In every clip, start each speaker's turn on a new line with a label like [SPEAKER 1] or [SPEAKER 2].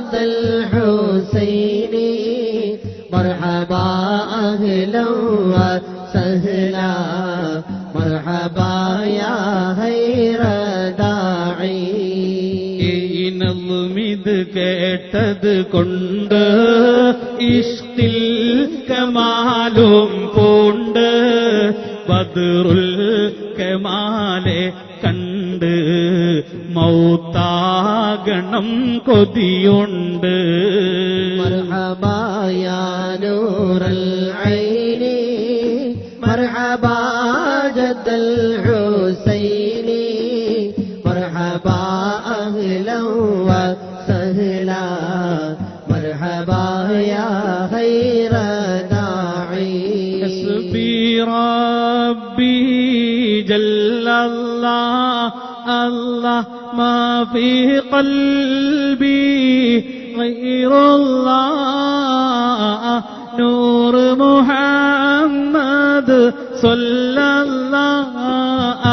[SPEAKER 1] جد الحسين مرحبا أهلا وسهلا مرحبا يا خير داعي
[SPEAKER 2] ഇത് കേട്ടത് കൊണ്ട് ഇഷ്ടിൽ കമാലും പൂണ്ട് ബദ്റുൽ കമാലെ കണ്ട് മൗത്താകണം കൊതിയുണ്ട്
[SPEAKER 1] മർഹബാ യാ നൂറൽ ഐനി മർഹബാ ജദ്ദൽ ഹുസൈനി മർഹബാ അഹ്ലൻ വസഹ്ലാ മർഹബാ യാ ഖൈറ ദാഇ
[SPEAKER 2] ഹസ്ബി റബ്ബി ജല്ലല്ലാഹ് അല്ലാഹ് മാ ഫീ ഖൽബി ഗൈറുല്ലാഹ് നൂർ മുഹമ്മദ് സല്ലല്ലാഹു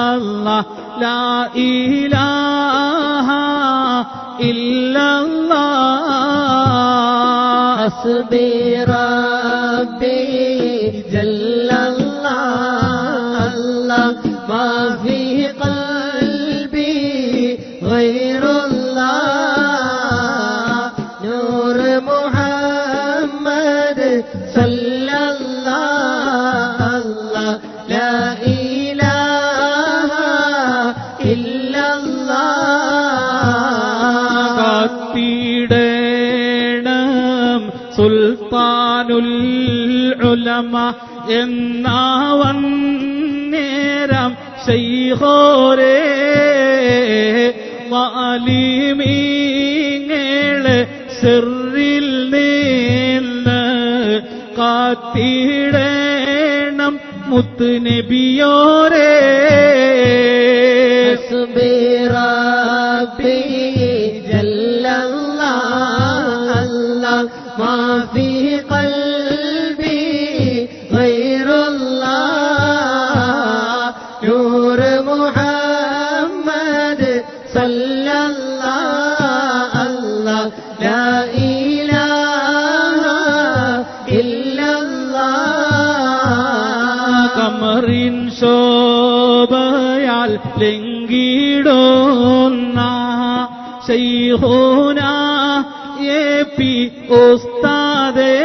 [SPEAKER 2] അല്ലാഹ് ലാ ഇലാഹ ഇല്ലല്ലാഹ്
[SPEAKER 1] ഹസ്ബി റബ്ബി ജല്ലല്ലാഹ് അല്ലാഹ് മാ ഫീ ഖൽബി ഗൈറുല്ലാഹ് നൂർ മുഹമ്മദ് സല്ലല്ലാഹു അല്ലാഹ് ലാ ഇലാഹ ഇല്ലല്ലാഹ്
[SPEAKER 2] കാത്തിടേണം സുൽത്താനുൽ ഉലമ എന്നാവൻ നേരം ശൈഖോരേ വാലിമീങ്ങളെ സിറിൽ നിന്ന് കാത്തിടേണം മുത്ത് നബിയോരേ
[SPEAKER 1] ഹസ്ബി റബ്ബി ജല്ലല്ലാഹ് അല്ലാഹ് മാ ഫീ ഖൽബി ഗൈറുല്ലാഹ് നൂർ മുഹമ്മദ് സല്ലല്ലാഹു അല്ലാഹ് ലാ ഇലാഹ ഇല്ലല്ലാഹ്
[SPEAKER 2] കമറിൻ ശോഭയാൽ ലംഘിടുന്ന ശൈഖുന എ പി ഉസ്താദേ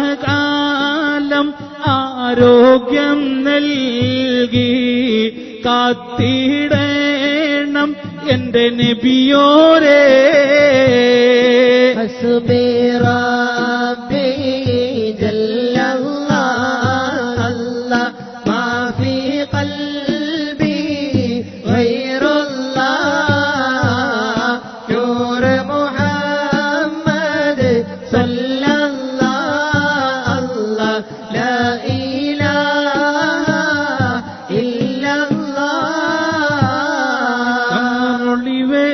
[SPEAKER 2] ദീർഘകാലം ആരോഗ്യം നൽകി കാത്തിടേണം എന്റെ നബിയോരേ
[SPEAKER 1] ഹസ്ബി റബ്ബി ജല്ലല്ലാഹ് അല്ലാഹ് മാ ഫീ ഖൽബി ഗൈറുല്ലാഹ് നൂർ മുഹമ്മദ് സല്ലല്ലാഹു അല്ലാഹ് ലാ ഇലാഹ ഇല്ലല്ലാഹ്
[SPEAKER 2] ഒളിവേ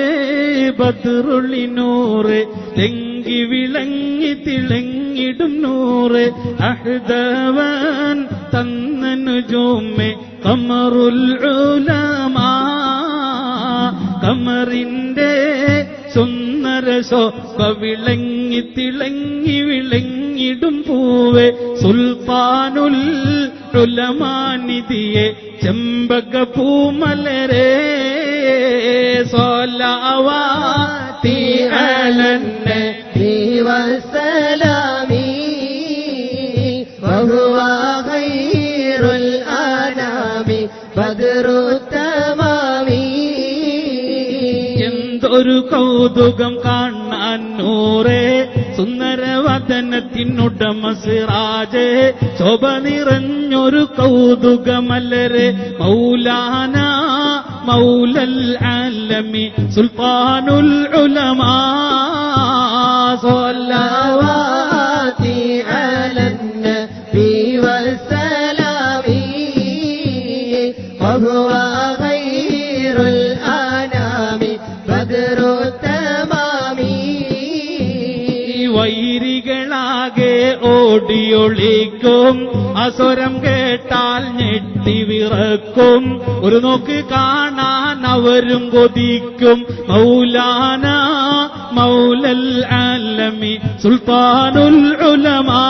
[SPEAKER 2] ബദ്റുളി നൂറ് തെങ്കി വിളങ്ങി തിളങ്ങിടും നൂറ് അഹ്ദവൻ തന്ന നുജൂമെ ഖമറുൽ ഉലമ ഖമറിന്റെ സുന്ദരസോ വിളങ്ങി തിളങ്ങി വിളങ്ങിടും പൂവെ സുൽത്താനുൽ ഉലമാനിധിയെ ചെമ്പക പൂമലരേ സ്വലാവാതി അലൻ
[SPEAKER 1] നബി വസലാമി വഹുവ ഖൈറുൽ അനാമി ബദ്റു തമാമി
[SPEAKER 2] എന്തൊരു കൗതുകം കാണാൻ നൂറേ സുന്ദരവദനത്തിനുടമ സിറാജേ ശോഭ നിറഞ്ഞൊരു കൗതുകമലരെ മൗലാന മൗലൽ ആലമി സുൽത്താനുൽ ഉലമാ
[SPEAKER 1] സ്വല്ലവാതി അലൻ നബി വസലാമി വഹുവ ഖൈറുൽ അനാമി ബദ്റു തമാമി
[SPEAKER 2] വൈരികളാകെ ഓടിയൊളിക്കും അസുരം കേട്ടാൽ ഞെട്ടി വിറക്കും ഒരു നോക്ക് കാണാൻ അവരും കൊതിക്കും മൗലാന മൗലൽ ആലമി സുൽത്താനുൽ ഉലമാ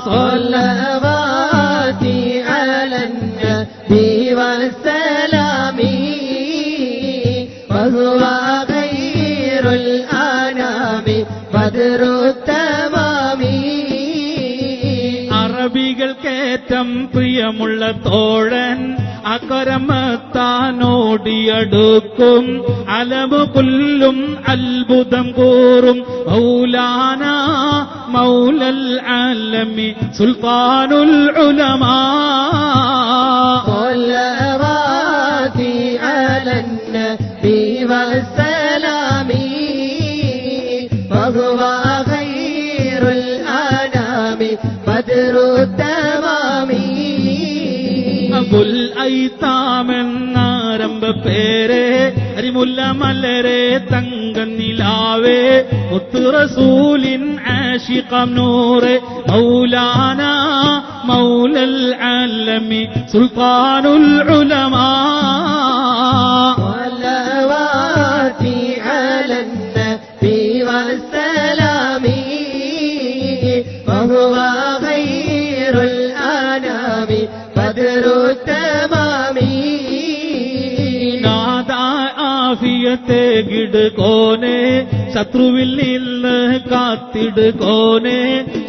[SPEAKER 1] صلواتي على النبي والسلام وهو خير الأنام بدر التمام
[SPEAKER 2] അറബികൾക്കേറ്റം പ്രിയമുള്ള തോഴൻ അകരമത്താനോടിയടുക്കും അലമു കൊല്ലും അത്ഭുതം കൂറും മൗലാന മൗലൽ ആലമി സുൽത്താനുൽ ഉലമാ
[SPEAKER 1] صلواتي على النبي والسلام وهو خير الأنام بدر التمام
[SPEAKER 2] അബുൽ ഐത്താമെന്നാരംഭ പേരെ അരിമുല്ല മലരെ തങ്കനിലാവേ മുത്ത് റസൂലിൻ ആശിഖം നൂറെ മൗലാന മൗലൽ ആലമി സുൽത്താനുൽ ഉലമാ
[SPEAKER 1] صلواتي على النبي والسلام وهو خير الأنام بدر التمام
[SPEAKER 2] ആഫിയത്തെ ഗിടുകോനെ ശത്രുവിൽ നിന്ന് കാത്തിടുകോനെ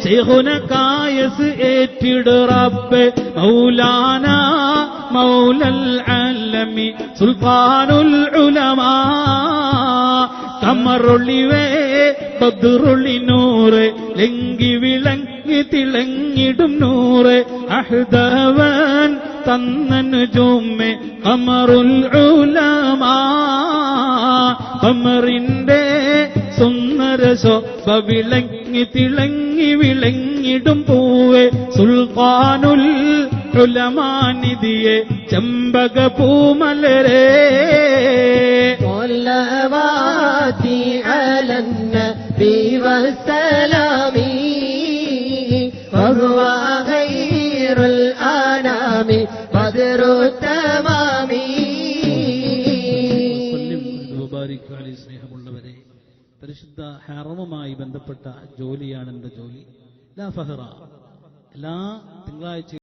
[SPEAKER 2] ശൈഖുന കായസ് ഏറ്റിട് റബ്ബെ മൗലാന മൗലൽ ആലമി സുൽത്താനുൽ ഉലമാ കമറൊളിവേ ബദ്റുളി നൂറെ ലെങ്കി വിളങ്ങി തിളങ്ങിടും നൂറെ അഹ്ദവൻ തന്നന് ജുമ്മെ ഖമറുൽ ഉലമാ ഖമറിന്റെ സുന്ദര ശോഭ വിളങ്ങി തിളങ്ങി വിളങ്ങിടും പൂവെ സുൽത്താനുൽ ഉലമാ നിധിയെ ചെമ്പക പൂമലരേ
[SPEAKER 1] صلواتي على النبي والسلام وهو خير الأنام بدر التمام
[SPEAKER 2] സ്നേഹമുള്ളവരെ, പരിശുദ്ധ ഹറമുമായി ബന്ധപ്പെട്ട ജോലിയാണ് എന്റെ ജോലി. ലാ ഫഹറ എല്ലാ തിങ്കളാഴ്ച